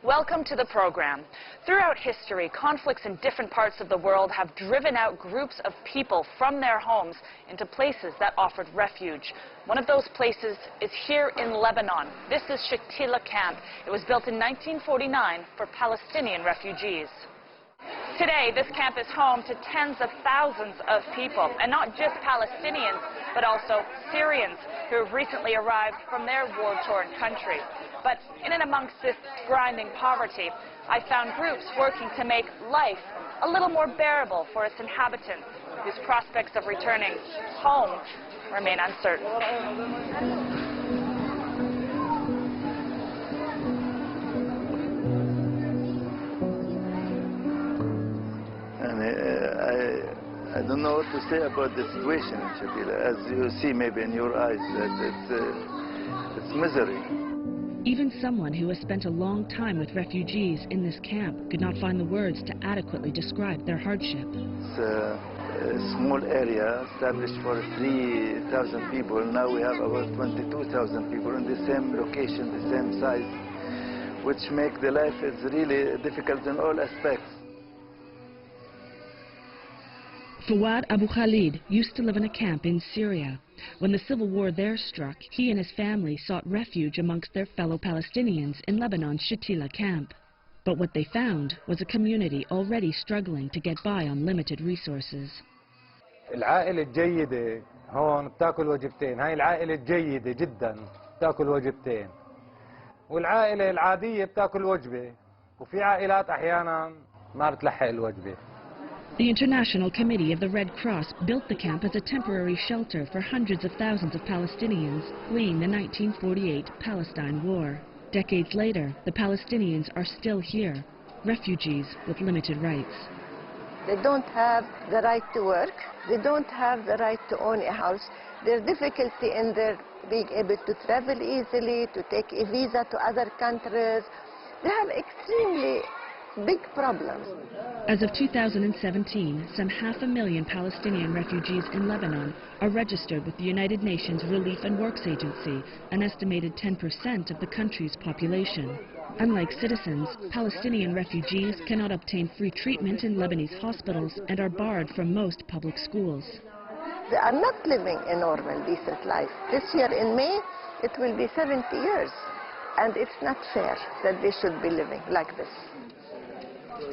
Welcome to the program. Throughout history, conflicts in different parts of the world have driven out groups of people from their homes into places that offered refuge. One of those places is here in Lebanon. This is Shatila camp. It was built in 1949 for Palestinian refugees. Today, this camp is home to tens of thousands of people, and not just Palestinians, but also Syrians who have recently arrived from their war-torn country. But in and amongst this grinding poverty, I found groups working to make life a little more bearable for its inhabitants, whose prospects of returning home remain uncertain. I don't know what to say about the situation in Shatila. As you see maybe in your eyes, that it's misery. Even someone who has spent a long time with refugees in this camp could not find the words to adequately describe their hardship. It's a small area established for 3,000 people. Now we have about 22,000 people in the same location, the same size, which make the life is really difficult in all aspects. Fawad Abu Khalid used to live in a camp in Syria. When the civil war there struck, he and his family sought refuge amongst their fellow Palestinians in Lebanon's Shatila camp. But what they found was a community already struggling to get by on limited resources. العائلة الجيدة هون بتاكل وجبتين، هاي العائلة الجيدة جدا بتاكل وجبتين. والعائلة العادية بتاكل وجبة، وفي عائلات أحيانا ما بتلحق الوجبة. The International Committee of the Red Cross built the camp as a temporary shelter for hundreds of thousands of Palestinians fleeing the 1948 Palestine War. Decades later, the Palestinians are still here, refugees with limited rights. They don't have the right to work. They don't have the right to own a house. There's difficulty in their being able to travel easily, to take a visa to other countries. They have extremely big problems. As of 2017, some 500,000 Palestinian refugees in Lebanon are registered with the United Nations Relief and Works Agency, an estimated 10% of the country's population. Unlike citizens, Palestinian refugees cannot obtain free treatment in Lebanese hospitals and are barred from most public schools. They are not living a normal, decent life. This year in May, it will be 70 years. And it's not fair that they should be living like this.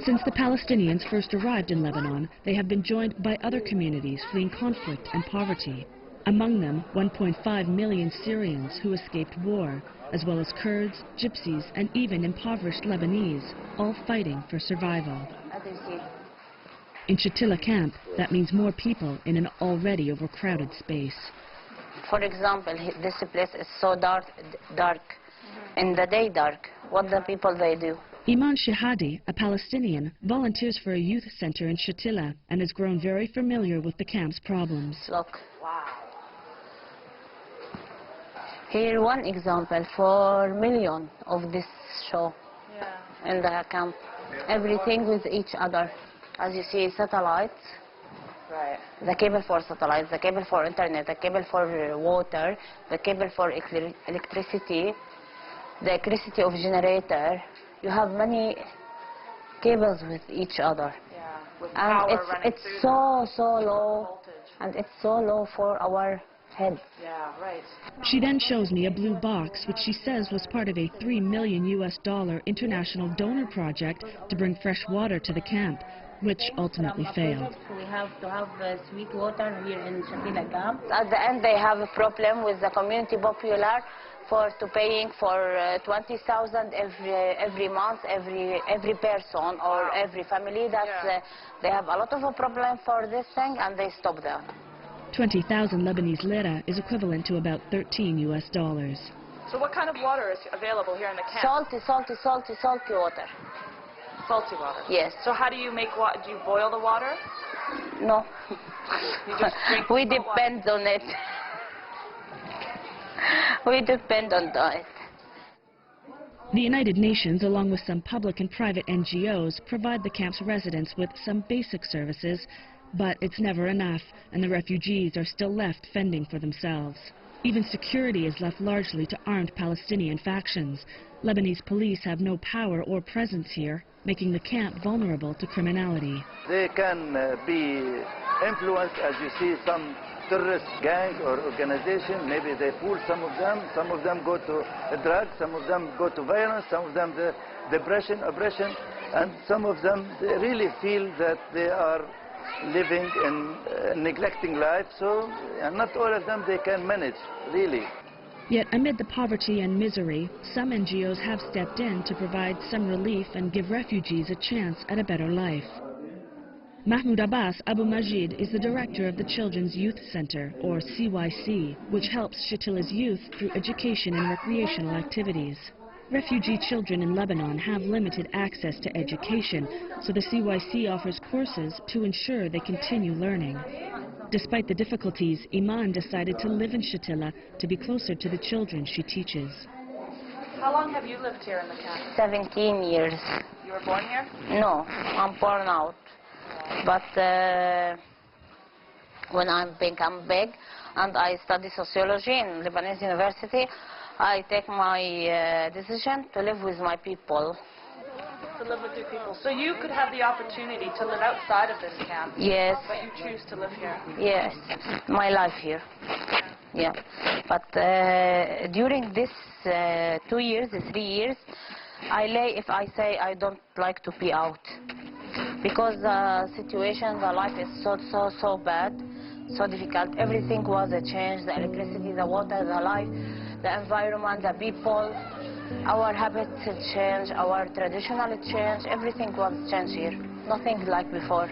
Since the Palestinians first arrived in Lebanon, they have been joined by other communities fleeing conflict and poverty. Among them, 1.5 million Syrians who escaped war, as well as Kurds, Gypsies, and even impoverished Lebanese, all fighting for survival. In Shatila camp, that means more people in an already overcrowded space. For example, this place is so dark. In the day dark. What the people they do? Iman Shihadi, a Palestinian, volunteers for a youth center in Shatila and has grown very familiar with the camp's problems. Look. Wow. Here one example for million of this show in the camp. Everything with each other. As you see, satellites. Right. The cable for satellites, the cable for internet, the cable for water, the cable for electricity, the electricity of generator. You have many cables with each other. Yeah, with and power it's so low, voltage. And it's so low for our head. Yeah, right. She then shows me a blue box, which she says was part of a $3 million international donor project to bring fresh water to the camp, which ultimately failed. We have to have sweet water here in Shatila camp. At the end, they have a problem with the community popular to paying for 20,000 every month, every person or every family. That's they have a lot of a problem for this thing, and they stop them. 20,000 Lebanese lira is equivalent to about $13 US. So what kind of water is available here in the camp? Salty water. Salty water? Yes. So how do you make water? Do you boil the water? No. You just drink we depend on it. We depend on it. The United Nations, along with some public and private NGOs, provide the camp's residents with some basic services, but it's never enough, and the refugees are still left fending for themselves. Even security is left largely to armed Palestinian factions. Lebanese police have no power or presence here, making the camp vulnerable to criminality. They can be influenced, as you see, some terrorist gang or organization. Maybe they fool some of them go to drugs, some of them go to violence, some of them the depression, oppression, and some of them they really feel that they are living in neglecting life, so and not all of them they can manage, really. Yet amid the poverty and misery, some NGOs have stepped in to provide some relief and give refugees a chance at a better life. Mahmoud Abbas Abu Majid is the director of the Children's Youth Center, or CYC, which helps Shatila's youth through education and recreational activities. Refugee children in Lebanon have limited access to education, so the CYC offers courses to ensure they continue learning. Despite the difficulties, Iman decided to live in Shatila to be closer to the children she teaches. How long have you lived here in the camp? 17 years. You were born here? No, I'm born out. But when I become big and I study sociology in Lebanese University, I take my decision to live with my people. To live with your people. So you could have the opportunity to live outside of this camp. Yes. But you choose to live here. Yes, my life here. Yeah. But during this 2 years, 3 years, if I say I don't like to be out. Because the situation, the life is so bad, so difficult. Everything was a change, the electricity, the water, the life, the environment, the people. Our habits change, our traditional change, everything was changed here. Nothing like before.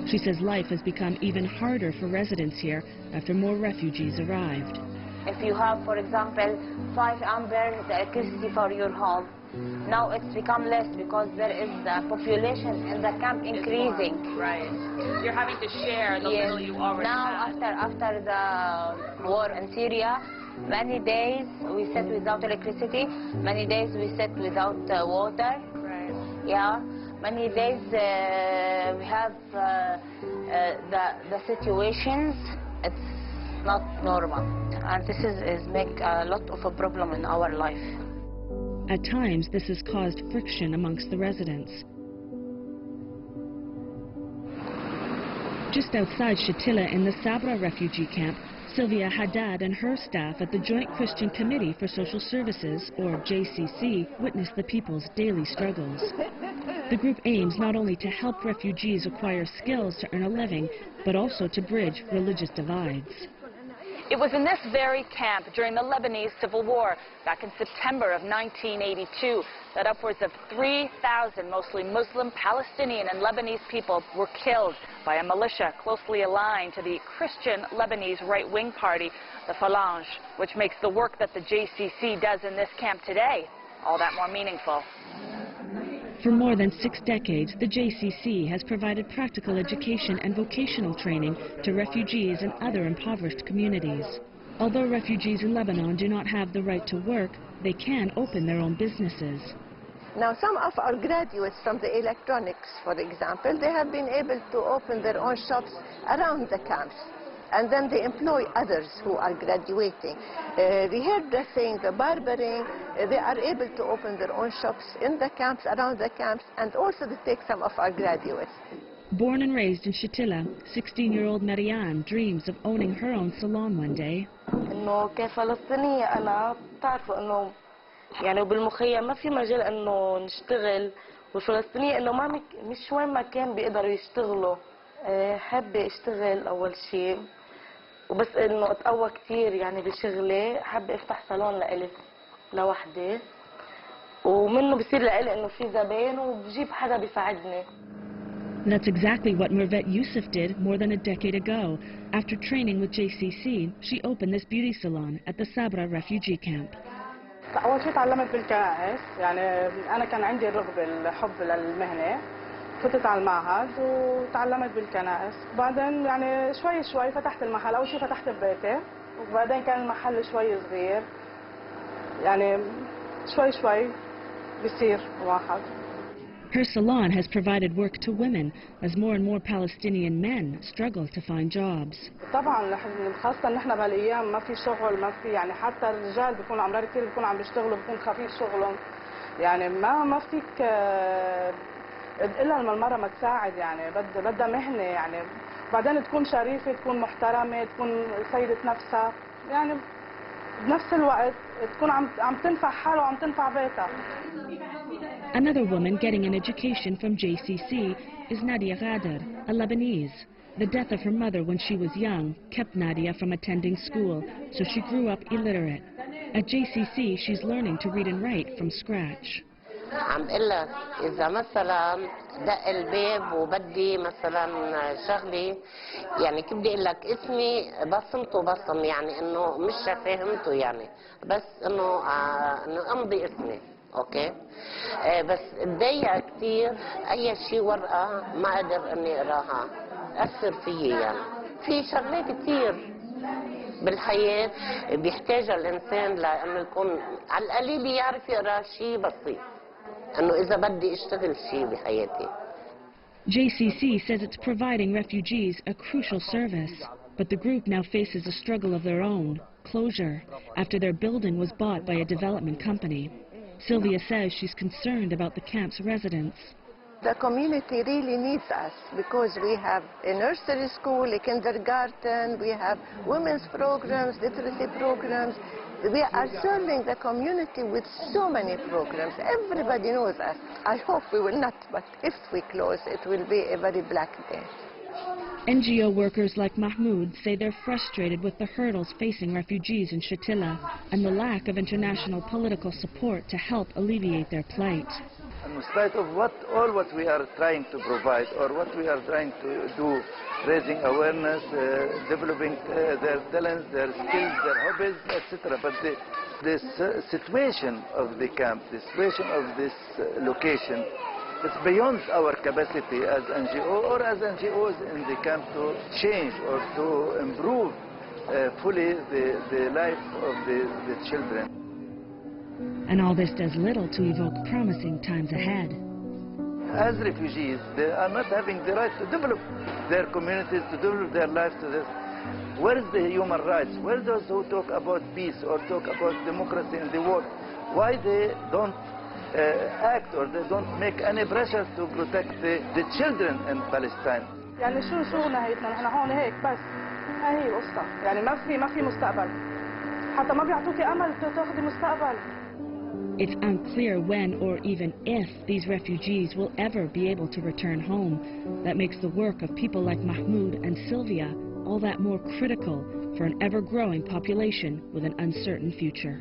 She says life has become even harder for residents here after more refugees arrived. If you have, for example, 5 amperes the electricity for your home, now it's become less because there is the population in the camp increasing. Right. You're having to share the little you already have. Now, after the war in Syria, many days we sit without electricity, many days we sit without water. Right. Yeah, many days we have the situations, it's not normal. And this is make a lot of a problem in our life. At times, this has caused friction amongst the residents. Just outside Shatila in the Sabra refugee camp, Sylvia Haddad and her staff at the Joint Christian Committee for Social Services, or JCC, witness the people's daily struggles. The group aims not only to help refugees acquire skills to earn a living, but also to bridge religious divides. It was in this very camp during the Lebanese Civil War back in September of 1982 that upwards of 3,000 mostly Muslim, Palestinian and Lebanese people were killed by a militia closely aligned to the Christian Lebanese right-wing party, the Phalange, which makes the work that the JCC does in this camp today all that more meaningful. For more than 6 decades, the JCC has provided practical education and vocational training to refugees and other impoverished communities. Although refugees in Lebanon do not have the right to work, they can open their own businesses. Now, some of our graduates from the electronics, for example, they have been able to open their own shops around the camps. And then they employ others who are graduating. We heard the saying, the barbering, they are able to open their own shops in the camps, around the camps, and also to take some of our graduates. Born and raised in Shatila, 16-year-old Marianne dreams of owning her own salon one day. إنه كفلسطينية أنا بتعرفوا إنه يعني بالمخيم ما في مجال إنه نشتغل والفلسطينية إنه مش وين ما كان بيقدروا يشتغلوا. حابة اشتغل أول شيء وبس إنه أتقوى كتير يعني بشغلي حابة افتح صالون لإلي لوحدي ومنه بصير لإلي إنه في زباين وبجيب حدا بيساعدني. That's exactly what Mervet Youssef did more than a decade ago. After training with JCC, she opened this beauty salon at the Sabra refugee camp. أول شيء تعلمت بالكنائس، يعني أنا كان عندي الرغبة الحب للمهنة، فتت على المعهد وتعلمت بالكنائس، بعدين يعني شوي شوي فتحت المحل، أول شيء فتحت ببيتي، وبعدين كان المحل شوي صغير، يعني شوي شوي بيصير واحد. Her salon has provided work to women as more and more Palestinian men struggle to find jobs. طبعا خاصة نحن بهالايام ما في شغل، ما في يعني حتى الرجال بيكونوا عمرار كثير بيكونوا عم بيشتغلوا بيكون خفيف شغلهم، يعني ما فيك الا لما المرأة ما تساعد، يعني بدها مهنة، يعني بعدين تكون شريفة، تكون محترمة، تكون سيدة نفسها، يعني بنفس الوقت تكون عم تنفع حالها وعم تنفع بيتها. Another woman getting an education from JCC is Nadia Ghader, a Lebanese. The death of her mother when she was young kept Nadia from attending school, so she grew up illiterate. At JCC, she's learning to read and write from scratch. عم بقول لك إذا مثلا دق الباب وبدي مثلا شغلي، يعني كيف بدي أقول لك اسمي بصمته بصم، يعني إنه مش فاهمته، يعني بس إنه أمضي اسمي، أوكي؟ بس اتضايق كثير أي شيء ورقة ما قدر إني أقراها، أثر فيي يعني. في شغلات كثير بالحياة بيحتاجها الإنسان لأنه يكون على القليل يعرف يقرأ شيء بسيط. JCC says it's providing refugees a crucial service, but the group now faces a struggle of their own, closure, after their building was bought by a development company. Sylvia says she's concerned about the camp's residents. The community really needs us because we have a nursery school, a kindergarten, we have women's programs, literacy programs. We are serving the community with so many programs. Everybody knows us. I hope we will not, but if we close, it will be a very black day. NGO workers like Mahmoud say they're frustrated with the hurdles facing refugees in Shatila and the lack of international political support to help alleviate their plight. In spite of all what we are trying to provide or what we are trying to do, raising awareness, developing their talents, their skills, their hobbies, etc. But the situation of the camp, the situation of this location, it's beyond our capacity as NGO or as NGOs in the camp to change or to improve fully the life of the children. And all this does little to evoke promising times ahead. As refugees, they are not having the right to develop their communities, to develop their lives to this. Where is the human rights? Where are those who talk about peace or talk about democracy in the world? Why they don't act or they don't make any pressure to protect the children in Palestine? يعني شو نهايتنا؟ نحن هون هيك بس، هي القصة، يعني ما في مستقبل، حتى ما بيعطوكي أمل تاخذي مستقبل. It's unclear when or even if these refugees will ever be able to return home. That makes the work of people like Mahmoud and Sylvia all that more critical for an ever-growing population with an uncertain future.